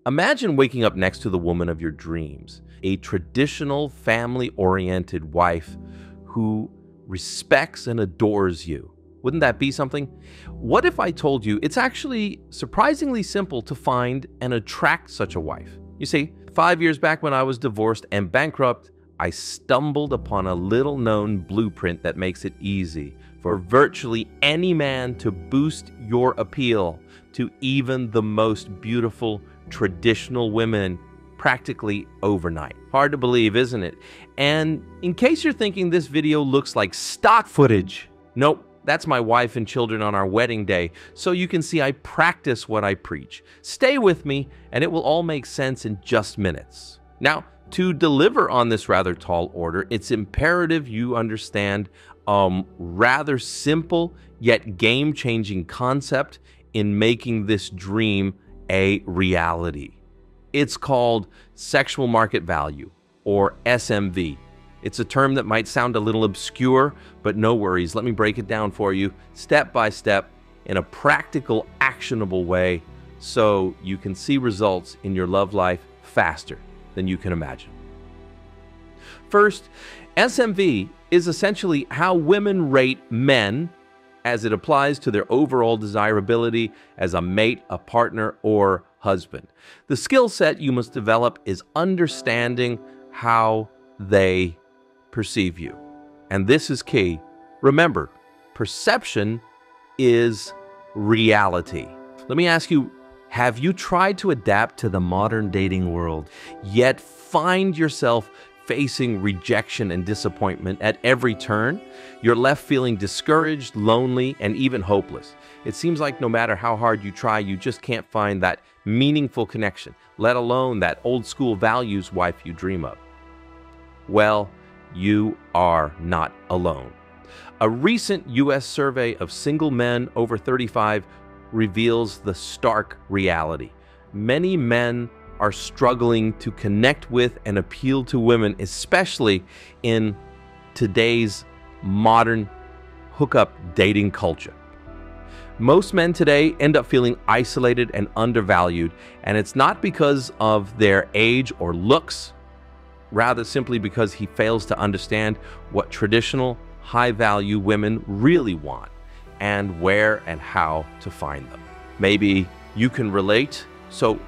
Imagine waking up next to the woman of your dreams, a traditional family-oriented wife who respects and adores you. Wouldn't that be something? What if I told you it's actually surprisingly simple to find and attract such a wife? You see, 5 years back when I was divorced and bankrupt, I stumbled upon a little-known blueprint that makes it easy for virtually any man to boost your appeal to even the most beautiful traditional women practically overnight. Hard to believe, isn't it? And in case you're thinking this video looks like stock footage, nope, that's my wife and children on our wedding day, so you can see I practice what I preach. Stay with me, and it will all make sense in just minutes. Now, to deliver on this rather tall order, it's imperative you understand rather simple yet game-changing concept in making this dream a reality. It's called sexual market value, or SMV. It's a term that might sound a little obscure, but no worries. Let me break it down for you step by step in a practical, actionable way so you can see results in your love life faster than you can imagine. First, SMV is essentially how women rate men as it applies to their overall desirability as a mate, a partner, or husband. The skill set you must develop is understanding how they perceive you. And this is key. Remember, perception is reality. Let me ask you, have you tried to adapt to the modern dating world, yet find yourself facing rejection and disappointment at every turn? You're left feeling discouraged, lonely, and even hopeless. It seems like no matter how hard you try, you just can't find that meaningful connection, let alone that old school values wife you dream of. Well, you are not alone. A recent U.S. survey of single men over 35 reveals the stark reality. Many men are struggling to connect with and appeal to women, especially in today's modern hookup dating culture. Most men today end up feeling isolated and undervalued, and it's not because of their age or looks, rather simply because he fails to understand what traditional high-value women really want and where and how to find them. Maybe you can relate. So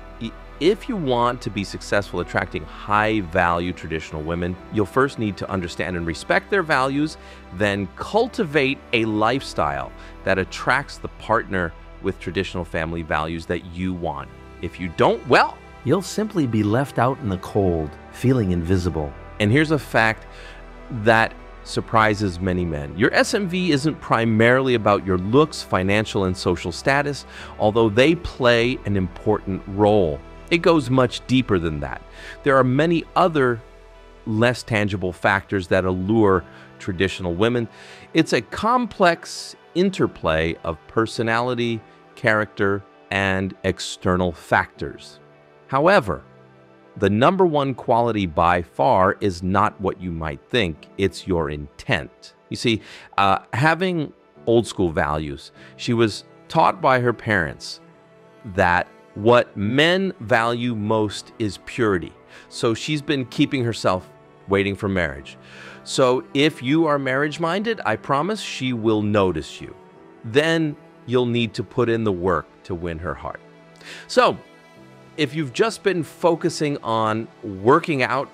if you want to be successful attracting high-value traditional women, you'll first need to understand and respect their values, then cultivate a lifestyle that attracts the partner with traditional family values that you want. If you don't, well, you'll simply be left out in the cold, feeling invisible. And here's a fact that surprises many men. Your SMV isn't primarily about your looks, financial, and social status, although they play an important role. It goes much deeper than that. There are many other less tangible factors that allure traditional women. It's a complex interplay of personality, character, and external factors. However, the number one quality by far is not what you might think. It's your intent. You see, having old school values, she was taught by her parents that what men value most is purity. So she's been keeping herself waiting for marriage. So if you are marriage-minded, I promise she will notice you. Then you'll need to put in the work to win her heart. So if you've just been focusing on working out,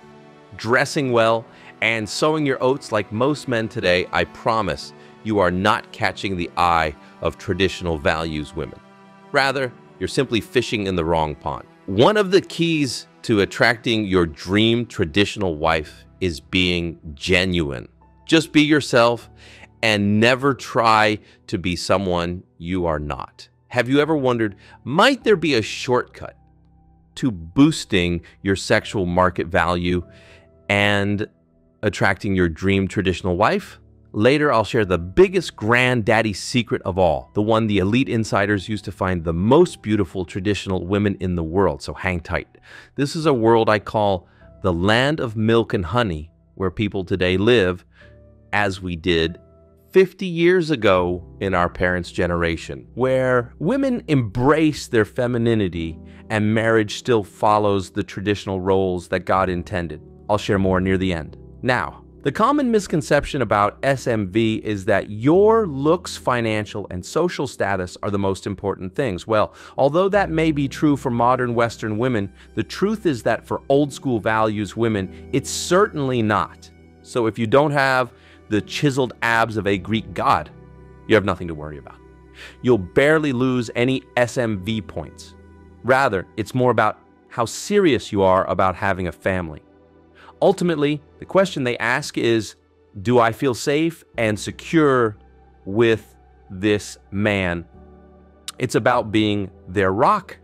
dressing well, and sowing your oats like most men today, I promise you are not catching the eye of traditional values women. Rather, you're simply fishing in the wrong pond. One of the keys to attracting your dream traditional wife is being genuine. Just be yourself and never try to be someone you are not. Have you ever wondered, might there be a shortcut to boosting your sexual market value and attracting your dream traditional wife? Later, I'll share the biggest granddaddy secret of all, the one the elite insiders use to find the most beautiful traditional women in the world, so hang tight. This is a world I call the land of milk and honey, where people today live as we did 50 years ago in our parents' generation, where women embrace their femininity and marriage still follows the traditional roles that God intended. I'll share more near the end. Now, the common misconception about SMV is that your looks, financial, and social status are the most important things. Well, although that may be true for modern Western women, the truth is that for old school values women, it's certainly not. So if you don't have the chiseled abs of a Greek god, you have nothing to worry about. You'll barely lose any SMV points. Rather, it's more about how serious you are about having a family. Ultimately, the question they ask is, do I feel safe and secure with this man? It's about being their rock,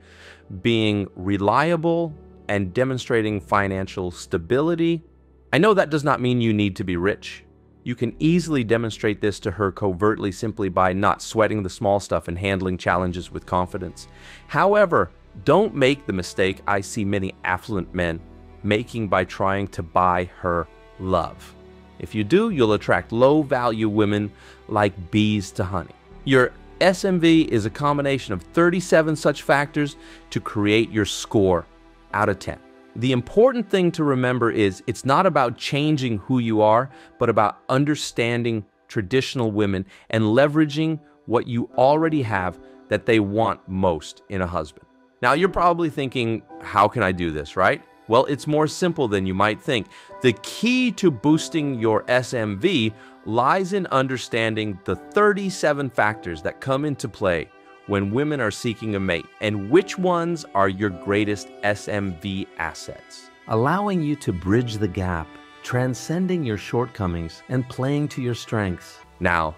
being reliable, and demonstrating financial stability. I know that does not mean you need to be rich. You can easily demonstrate this to her covertly simply by not sweating the small stuff and handling challenges with confidence. However, don't make the mistake I see many affluent men making by trying to buy her love. If you do, you'll attract low-value women like bees to honey. Your SMV is a combination of 37 such factors to create your score out of 10. The important thing to remember is it's not about changing who you are, but about understanding traditional women and leveraging what you already have that they want most in a husband. Now, you're probably thinking, how can I do this, right? Well, it's more simple than you might think. The key to boosting your SMV lies in understanding the 37 factors that come into play when women are seeking a mate, and which ones are your greatest SMV assets. Allowing you to bridge the gap, transcending your shortcomings, and playing to your strengths. Now,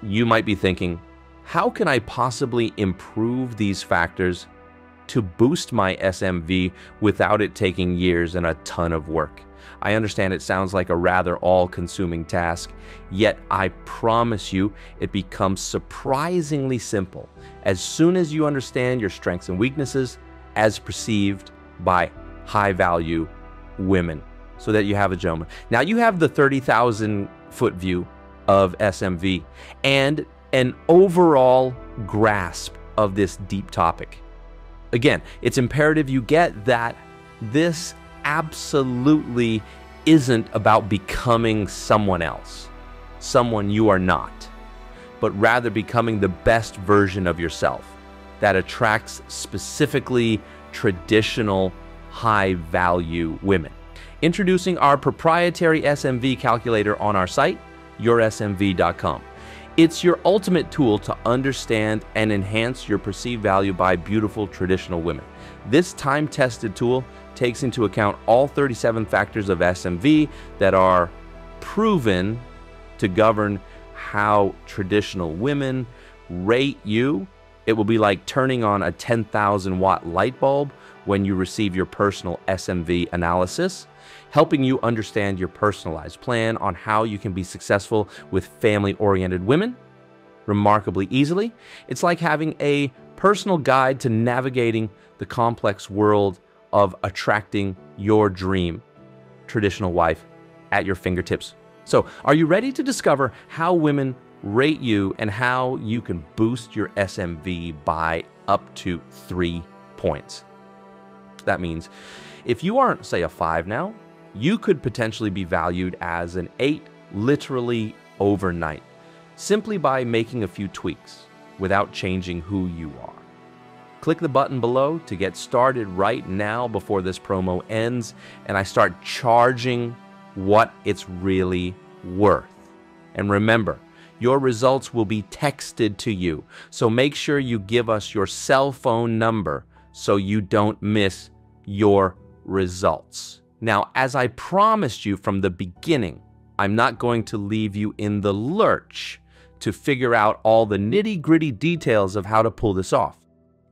you might be thinking, how can I possibly improve these factors to boost my SMV without it taking years and a ton of work? I understand it sounds like a rather all-consuming task, yet I promise you it becomes surprisingly simple as soon as you understand your strengths and weaknesses as perceived by high-value women, so that you have a gentleman. Now you have the 30,000-foot view of SMV and an overall grasp of this deep topic. Again, it's imperative you get that this absolutely isn't about becoming someone else, someone you are not, but rather becoming the best version of yourself that attracts specifically traditional high-value women. Introducing our proprietary SMV calculator on our site, yoursmv.com. It's your ultimate tool to understand and enhance your perceived value by beautiful traditional women. This time-tested tool takes into account all 37 factors of SMV that are proven to govern how traditional women rate you. It will be like turning on a 10,000-watt light bulb when you receive your personal SMV analysis, helping you understand your personalized plan on how you can be successful with family-oriented women remarkably easily. It's like having a personal guide to navigating the complex world of attracting your dream traditional wife at your fingertips. So, are you ready to discover how women rate you and how you can boost your SMV by up to 3 points? That means if you aren't, say, a 5 now, you could potentially be valued as an 8 literally overnight, simply by making a few tweaks without changing who you are. Click the button below to get started right now before this promo ends and I start charging what it's really worth. And remember, your results will be texted to you, so make sure you give us your cell phone number so you don't miss your results. Now, as I promised you from the beginning, I'm not going to leave you in the lurch to figure out all the nitty-gritty details of how to pull this off.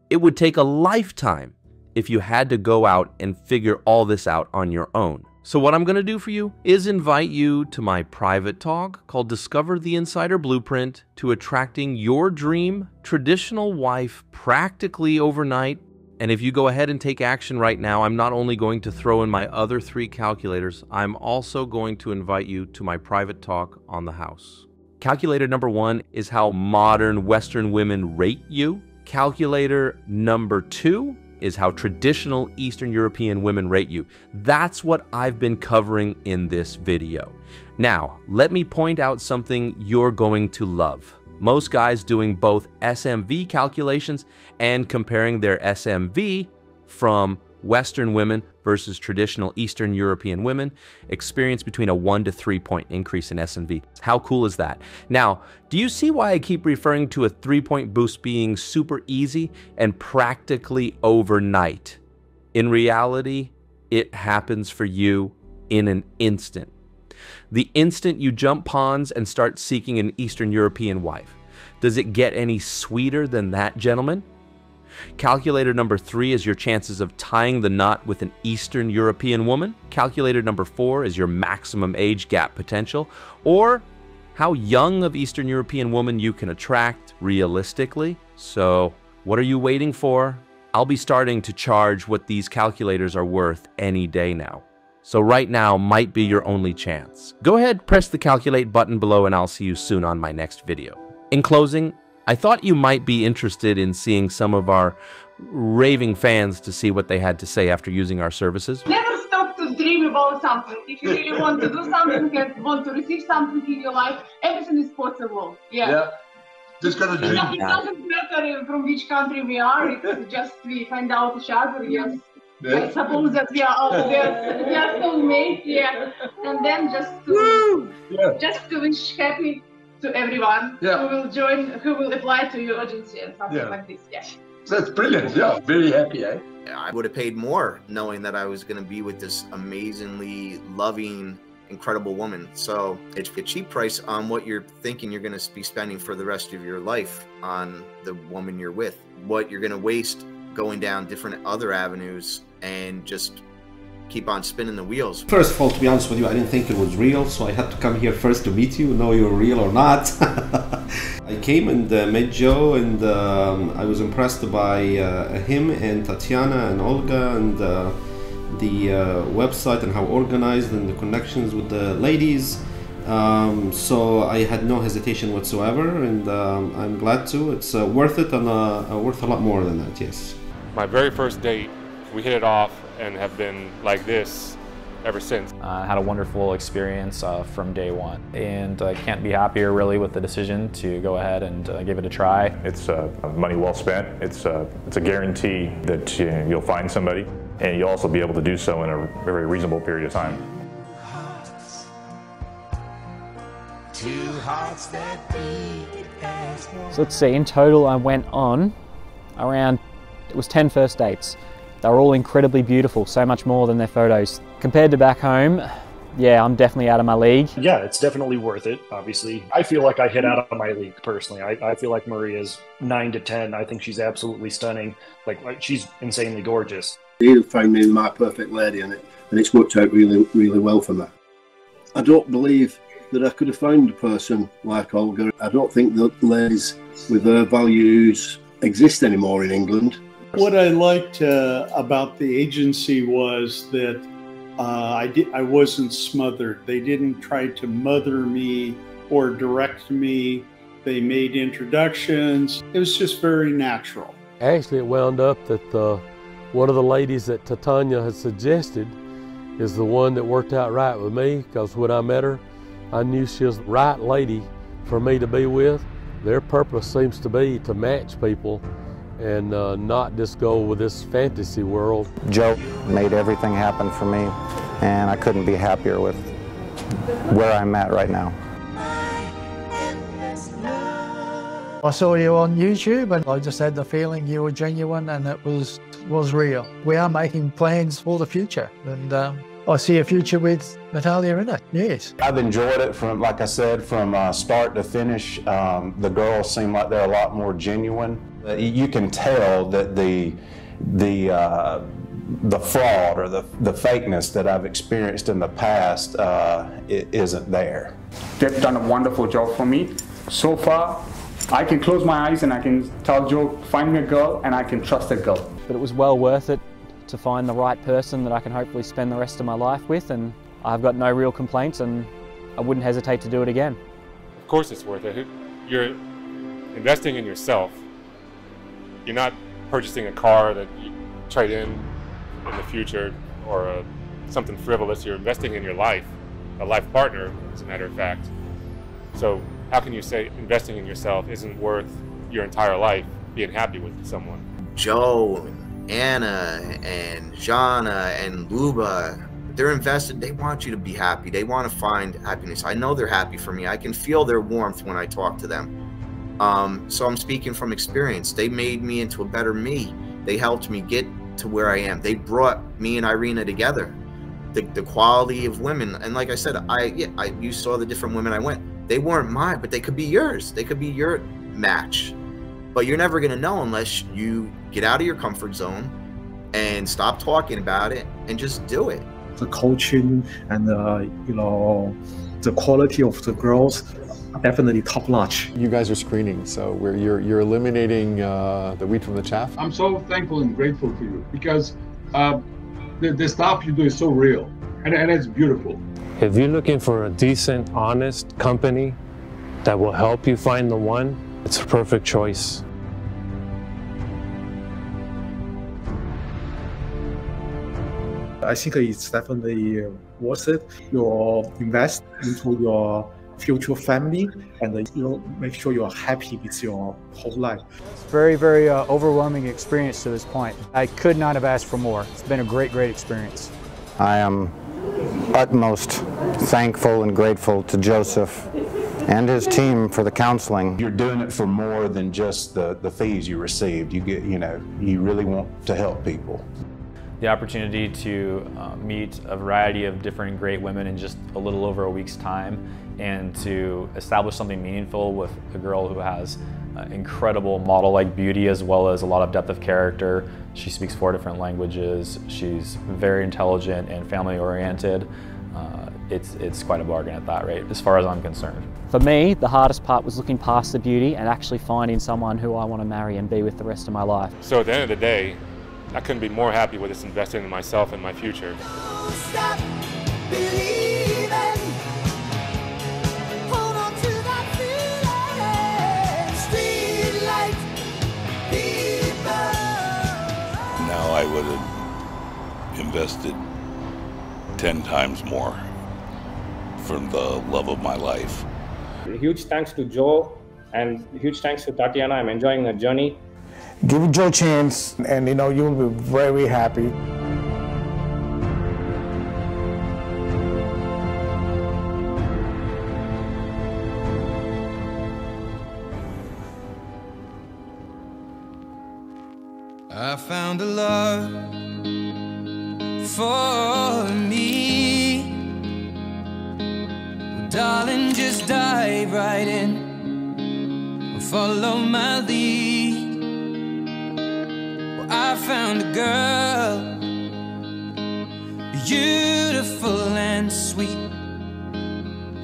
It would take a lifetime if you had to go out and figure all this out on your own. So what I'm going to do for you is invite you to my private talk called Discover the Insider Blueprint to Attracting Your Dream Traditional Wife Practically Overnight. And if you go ahead and take action right now, I'm not only going to throw in my other 3 calculators, I'm also going to invite you to my private talk on the house. Calculator number 1 is how modern Western women rate you. Calculator number 2 is how traditional Eastern European women rate you. That's what I've been covering in this video. Now, let me point out something you're going to love. Most guys doing both SMV calculations and comparing their SMV from Western women versus traditional Eastern European women experience between a 1 to 3 point increase in SMV. How cool is that? Now, do you see why I keep referring to a 3-point boost being super easy and practically overnight? In reality, it happens for you in an instant. The instant you jump ponds and start seeking an Eastern European wife. Does it get any sweeter than that, gentlemen? Calculator number 3 is your chances of tying the knot with an Eastern European woman. Calculator number 4 is your maximum age gap potential, or how young of Eastern European woman you can attract realistically. So, what are you waiting for? I'll be starting to charge what these calculators are worth any day now. So right now might be your only chance. Go ahead, press the calculate button below, and I'll see you soon on my next video. In closing, I thought you might be interested in seeing some of our raving fans to see what they had to say after using our services. Never stop to dream about something. If you really want to do something and want to receive something in your life, everything is possible. Yeah. Just gotta dream. It doesn't matter from which country we are. It's just we find out each other. Yes. I suppose that we are out there. We are soulmates. Yeah. And then just to wish happy to everyone who will join, who will apply to your agency and something like this. Yeah. That's brilliant. Yeah, very happy, eh? I would have paid more knowing that I was going to be with this amazingly loving, incredible woman. So it's a cheap price on what you're thinking you're going to be spending for the rest of your life on the woman you're with. What you're going to waste going down different other avenues and just keep on spinning the wheels. First of all, to be honest with you, I didn't think it was real, so I had to come here first to meet you, know you're real or not. I came and met Joe, and I was impressed by him and Tatiana and Olga and the website and how organized and the connections with the ladies. So I had no hesitation whatsoever, and I'm glad to. It's worth it, and worth a lot more than that, yes. My very first date, we hit it off and have been like this ever since. I had a wonderful experience from day one, and I can't be happier really with the decision to go ahead and give it a try. It's money well spent. It's a guarantee that you'll find somebody, and you'll also be able to do so in a very reasonable period of time. So let's see, in total I went on around, it was 10 first dates. They were all incredibly beautiful, so much more than their photos. Compared to back home, yeah, I'm definitely out of my league. Yeah, it's definitely worth it, obviously. I feel like I hit out of my league, personally. I feel like Maria's 9 to 10. I think she's absolutely stunning. Like she's insanely gorgeous. He found me my perfect lady, and it's worked out really, really well for me. I don't believe that I could have found a person like Olga. I don't think that ladies with her values exist anymore in England. What I liked about the agency was that I wasn't smothered. They didn't try to mother me or direct me. They made introductions. It was just very natural. Actually, it wound up that one of the ladies that Tatiana had suggested is the one that worked out right with me, because when I met her, I knew she was the right lady for me to be with. Their purpose seems to be to match people and not just go with this fantasy world. Joe made everything happen for me, and I couldn't be happier with where I'm at right now. I saw you on YouTube, and I just had the feeling you were genuine and it was real. We are making plans for the future, and I see a future with Natalia in it, yes. I've enjoyed it from, like I said, from start to finish. The girls seem like they're a lot more genuine. You can tell that the fraud or the fakeness that I've experienced in the past it isn't there. They've done a wonderful job for me. So far, I can close my eyes and I can tell Joe, find me a girl, and I can trust a girl. But it was well worth it to find the right person that I can hopefully spend the rest of my life with, and I've got no real complaints, and I wouldn't hesitate to do it again. Of course it's worth it. You're investing in yourself. You're not purchasing a car that you trade in the future or something frivolous. You're investing in your life, a life partner, as a matter of fact. So how can you say investing in yourself isn't worth your entire life being happy with someone? Joe and Anna and Jana and Luba, they're invested. They want you to be happy. They want to find happiness. I know they're happy for me. I can feel their warmth when I talk to them. So I'm speaking from experience. They made me into a better me. They helped me get to where I am. They brought me and Irina together. The quality of women, and like I said, you saw the different women I went. They weren't mine, but they could be yours. They could be your match. But you're never gonna know unless you get out of your comfort zone and stop talking about it and just do it. The coaching and the quality of the girls are definitely top notch. You guys are screening, so you're eliminating the wheat from the chaff. I'm so thankful and grateful for you because the stuff you do is so real and it's beautiful. If you're looking for a decent, honest company that will help you find the one, it's a perfect choice. I think it's definitely worth it. You invest into your future family and make sure you're happy with your whole life. It's a very, very overwhelming experience to this point. I could not have asked for more. It's been a great, great experience. I am utmost thankful and grateful to Joseph and his team for the counseling. You're doing it for more than just the fees you received. You really want to help people. The opportunity to meet a variety of different great women in just a little over a week's time, and to establish something meaningful with a girl who has incredible model-like beauty as well as a lot of depth of character. She speaks 4 different languages. She's very intelligent and family-oriented. It's quite a bargain at that rate, as far as I'm concerned. For me, the hardest part was looking past the beauty and actually finding someone who I want to marry and be with the rest of my life. So at the end of the day, I couldn't be more happy with this investing in myself and my future. Stop believing. Hold on to that feeling. Streetlight people. Now I would have invested 10 times more from the love of my life. Huge thanks to Joe and huge thanks to Tatiana. I'm enjoying the journey. Give Joe a chance and you'll be very happy. I found a love for me. Well, darling, just dive right in. Follow my lead. Well, I found a girl, beautiful and sweet.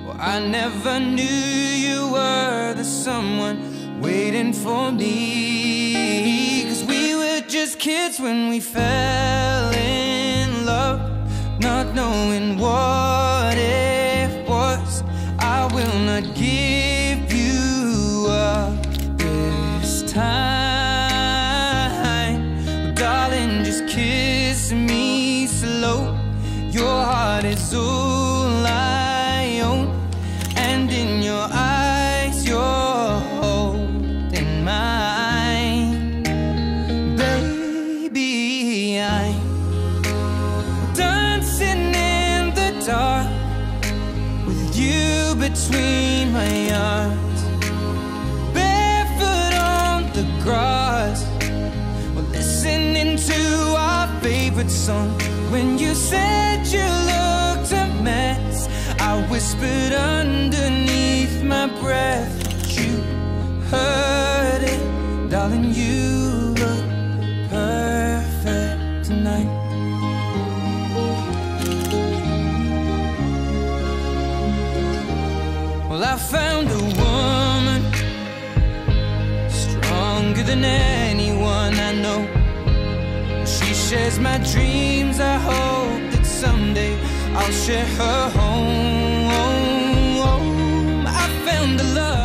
Well, I never knew you were the someone waiting for me. 'Cause we were just kids when we fell in love, not knowing what it was. I will not give you up this time. Well, darling, just kiss me slow. Your heart is all I own, and in your eyes you're holding mine. Baby, I'm dancing in the dark with you between my arms, barefoot on the grass. We're listening to our favorite song. When you said you looked a mess, I whispered underneath my breath, but you heard it. Darling, you look perfect tonight. Well, I found a woman stronger than anyone I know. She shares my dreams. I hope that someday I'll share her home. I found found the love.